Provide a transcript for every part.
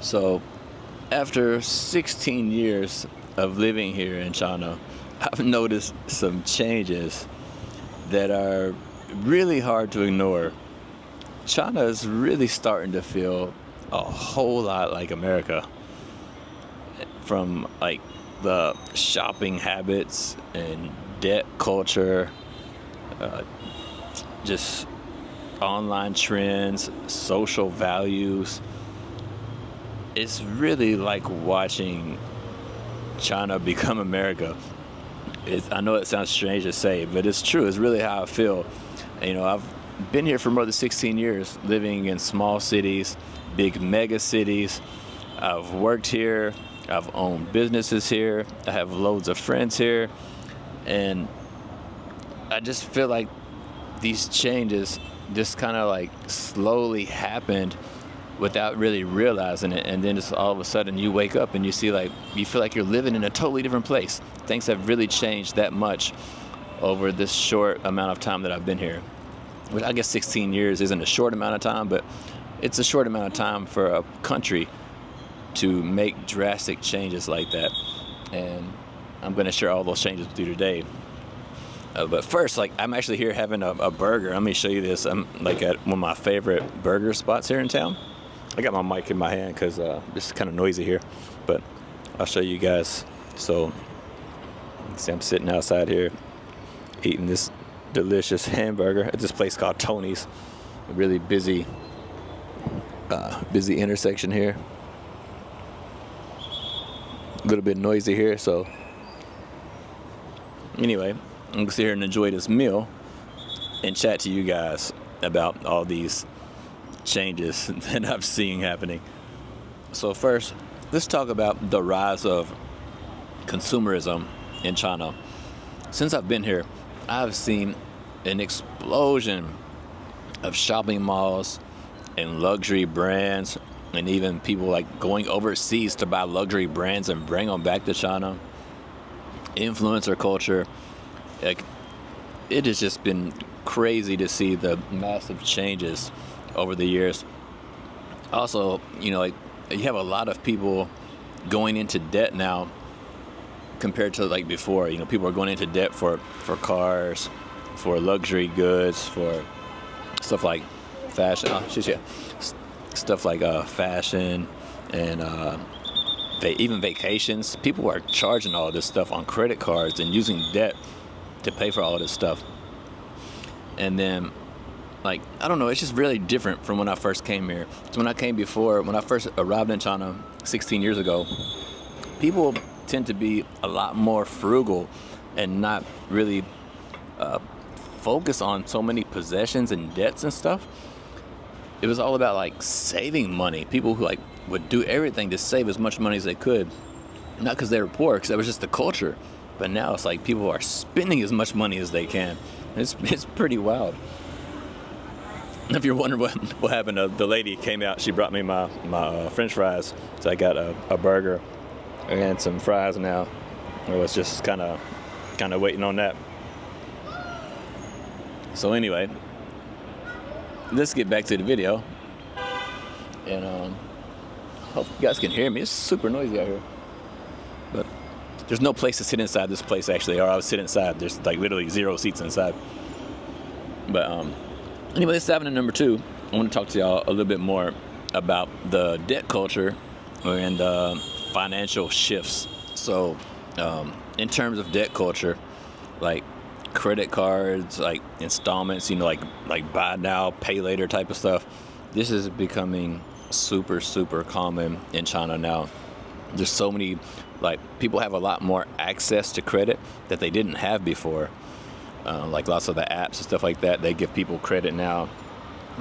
So, after 16 years of living here in China, I've noticed some changes that are really hard to ignore. China is really starting to feel a whole lot like America, from like the shopping habits and debt culture, just online trends, social values. It's really like watching China become America. I know it sounds strange to say, but it's true. It's really how I feel. I've been here for more than 16 years, living in small cities, big mega cities. I've worked here. I've owned businesses here. I have loads of friends here. And I just feel like these changes just kind of like slowly happened without really realizing it. And then just all of a sudden you wake up and you feel like you're living in a totally different place. Things have really changed that much over this short amount of time that I've been here. Which I guess 16 years isn't a short amount of time, but it's a short amount of time for a country to make drastic changes like that. And I'm going to share all those changes with you today. But first, I'm actually here having a burger. Let me show you this. I'm at one of my favorite burger spots here in town. I got my mic in my hand because it's kind of noisy here, but I'll show you guys. So, see, I'm sitting outside here eating this delicious hamburger at this place called Tony's. A really busy intersection here. A little bit noisy here, so anyway, I'm gonna sit here and enjoy this meal and chat to you guys about all these changes that I've seen happening. So first, let's talk about the rise of consumerism in China. Since I've been here, I've seen an explosion of shopping malls and luxury brands, and even people going overseas to buy luxury brands and bring them back to China. Influencer culture. It has just been crazy to see the massive changes over the years. Also, you have a lot of people going into debt now compared to before. People are going into debt for cars, for luxury goods, for stuff like fashion. Stuff like fashion and even vacations. People are charging all this stuff on credit cards and using debt to pay for all of this stuff. And then, I don't know, it's just really different from when I first came here. So when I first arrived in China 16 years ago, people tend to be a lot more frugal and not really focus on so many possessions and debts and stuff. It was all about saving money. People who would do everything to save as much money as they could, not because they were poor, because that was just the culture. But now it's people are spending as much money as they can. It's pretty wild. If you're wondering what happened, the lady came out. She brought me my French fries, so I got a burger and some fries now. I was just kind of waiting on that. So anyway, let's get back to the video, and hope you guys can hear me. It's super noisy out here, but there's no place to sit inside this place actually, or I would sit inside. There's literally 0 seats inside. But anyway, let's dive into number 2. I want to talk to y'all a little bit more about the debt culture and financial shifts. So in terms of debt culture, credit cards, installments, like buy now, pay later type of stuff. This is becoming super, super common in China now. There's so many, people have a lot more access to credit that they didn't have before. Lots of the apps and stuff like that, they give people credit now.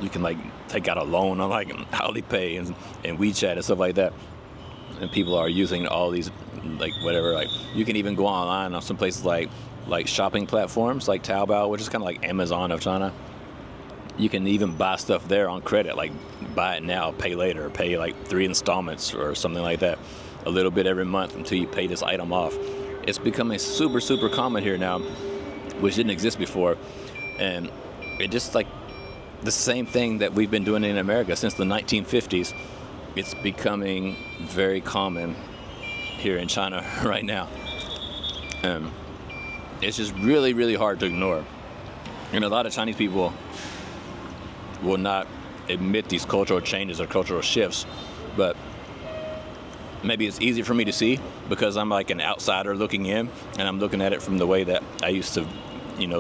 You can take out a loan on Alipay and WeChat and stuff like that. And people are using all these, whatever, you can even go online on some places like shopping platforms like Taobao, which is kind of like Amazon of China. You can even buy stuff there on credit, buy it now, pay later, pay 3 installments or something like that, a little bit every month until you pay this item off. It's becoming super, super common here now, which didn't exist before. And it just the same thing that we've been doing in America since the 1950s. it's becoming very common here in China right now. It's just really, really hard to ignore. And a lot of Chinese people will not admit these cultural changes or cultural shifts, but maybe it's easy for me to see because I'm like an outsider looking in, and I'm looking at it from the way that I used to,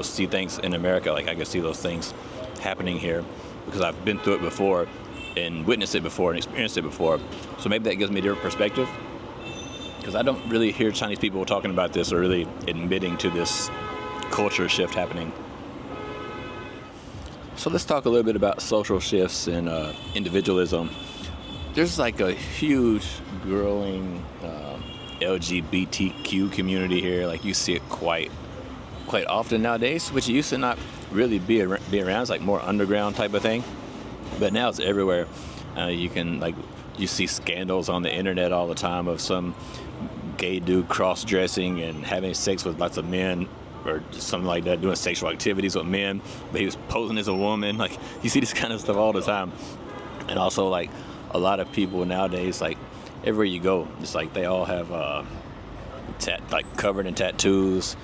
see things in America. Like I could see those things happening here because I've been through it before and witnessed it before and experienced it before. So maybe that gives me a different perspective, because I don't really hear Chinese people talking about this or really admitting to this culture shift happening. So let's talk a little bit about social shifts and individualism. There's like a huge growing LGBTQ community here. Like you see it quite often nowadays, which used to not really be around. It's like more underground type of thing, but now it's everywhere. You see scandals on the internet all the time of some gay dude cross-dressing and having sex with lots of men or something like that, doing sexual activities with men, but he was posing as a woman. Like you see this kind of stuff all the time. And also like a lot of people nowadays, like everywhere you go, it's like they all have like covered in tattoos,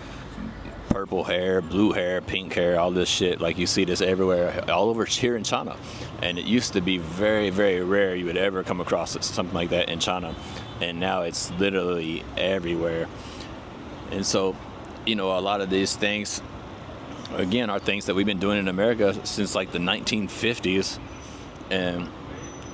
purple hair, blue hair, pink hair, all this shit. Like you see this everywhere, all over here in China. And it used to be very, very rare you would ever come across something like that in China. And now it's literally everywhere. And so, a lot of these things, again, are things that we've been doing in America since like the 1950s. And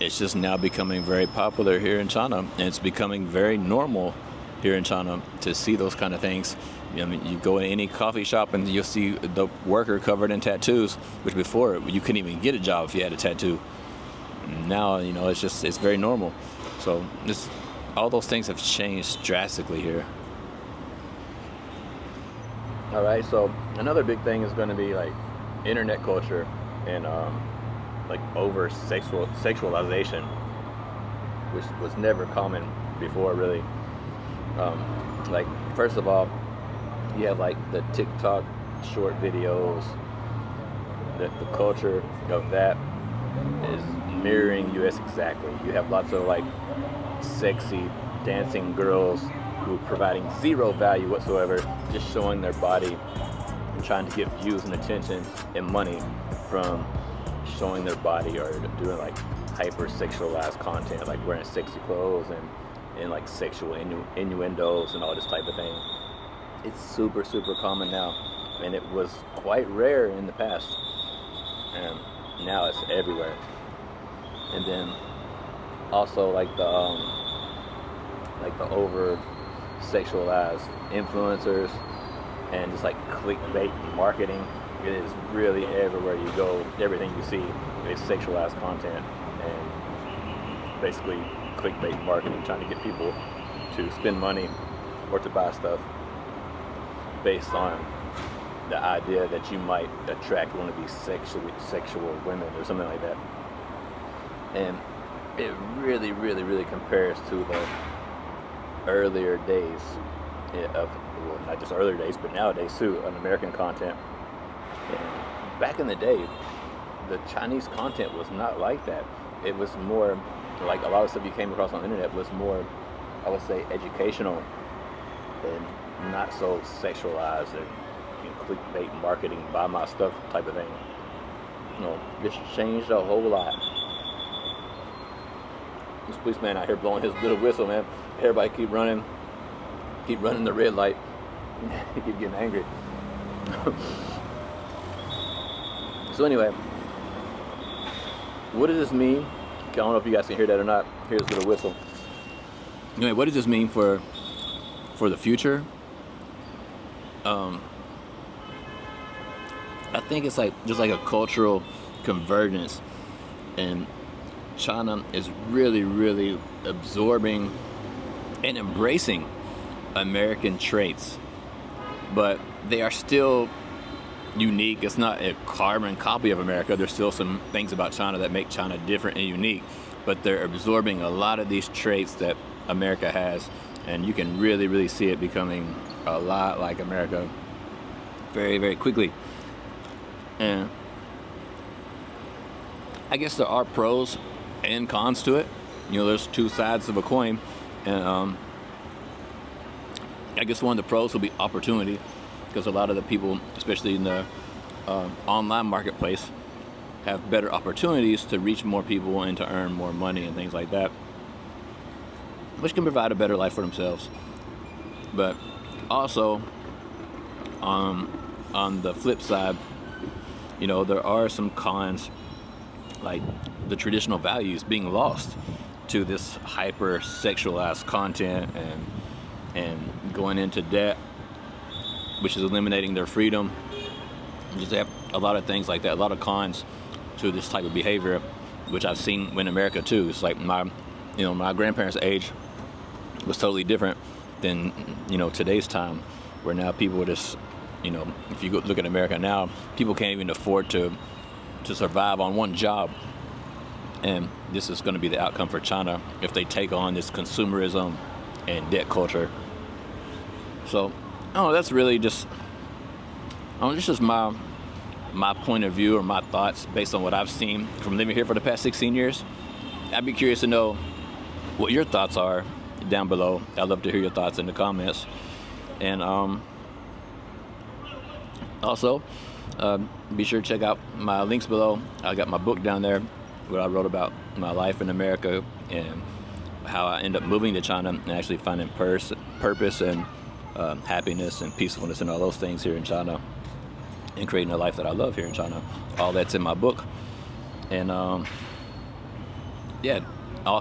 it's just now becoming very popular here in China. And it's becoming very normal here in China to see those kind of things. You go in any coffee shop and you'll see the worker covered in tattoos, which before you couldn't even get a job if you had a tattoo. Now, it's very normal. So all those things have changed drastically here. All right, so another big thing is going to be like internet culture and like over sexualization, which was never common before, really. Like first of all, you have like the TikTok short videos. The culture of that is mirroring US exactly. You have lots of like sexy dancing girls who are providing zero value whatsoever, just showing their body and trying to get views and attention and money from showing their body, or doing like hyper sexualized content, like wearing sexy clothes and like sexual innuendos and all this type of thing. It's super, super common now, and it was quite rare in the past, and now it's everywhere. And then also like the over sexualized influencers and just like clickbait marketing. It is really everywhere you go. Everything you see is sexualized content and basically clickbait marketing, trying to get people to spend money or to buy stuff based on the idea that you might attract one of these sexual women or something like that. And it really, really, really compares to the earlier days of, well, not just earlier days, but nowadays too, on American content. And back in the day, the Chinese content was not like that. It was more like a lot of stuff you came across on the internet was more, I would say, educational and not so sexualized and clickbait marketing, buy my stuff type of thing. This changed a whole lot. This policeman out here blowing his little whistle, man. Everybody keep running the red light. Keep getting angry. So anyway, what does this mean? I don't know if you guys can hear that or not. Here's the little whistle. Anyway, what does this mean for the future? I think it's like just like a cultural convergence, and China is really, really absorbing and embracing American traits, but they are still unique. It's not a carbon copy of America. There's still some things about China that make China different and unique, but they're absorbing a lot of these traits that America has, and you can really, really see it becoming a lot like America very, very quickly. And I guess there are pros and cons to it. there's two sides of a coin, and I guess one of the pros will be opportunity, because a lot of the people, especially in the online marketplace, have better opportunities to reach more people and to earn more money and things like that, which can provide a better life for themselves. But also, on the flip side, there are some cons, like the traditional values being lost to this hyper sexualized content and going into debt, which is eliminating their freedom. Just have a lot of things like that, a lot of cons to this type of behavior, which I've seen in America too. It's like my grandparents' age was totally different than today's time, where now people are just, if you go look at America now, people can't even afford to survive on one job. And this is going to be the outcome for China if they take on this consumerism and debt culture. So, that's really just my point of view or my thoughts based on what I've seen from living here for the past 16 years. I'd be curious to know what your thoughts are down below. I'd love to hear your thoughts in the comments. And also, be sure to check out my links below. I got my book down there where I wrote about my life in America and how I ended up moving to China and actually finding purpose and happiness and peacefulness and all those things here in China, and creating a life that I love here in China. All that's in my book. And also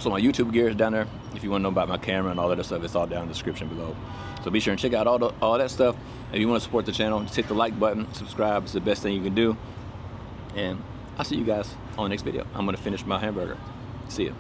my YouTube gear is down there. If you want to know about my camera and all that other stuff, it's all down in the description below. So be sure and check out all that stuff. If you want to support the channel, just hit the like button, subscribe. It's the best thing you can do. And I'll see you guys on the next video. I'm going to finish my hamburger. See ya.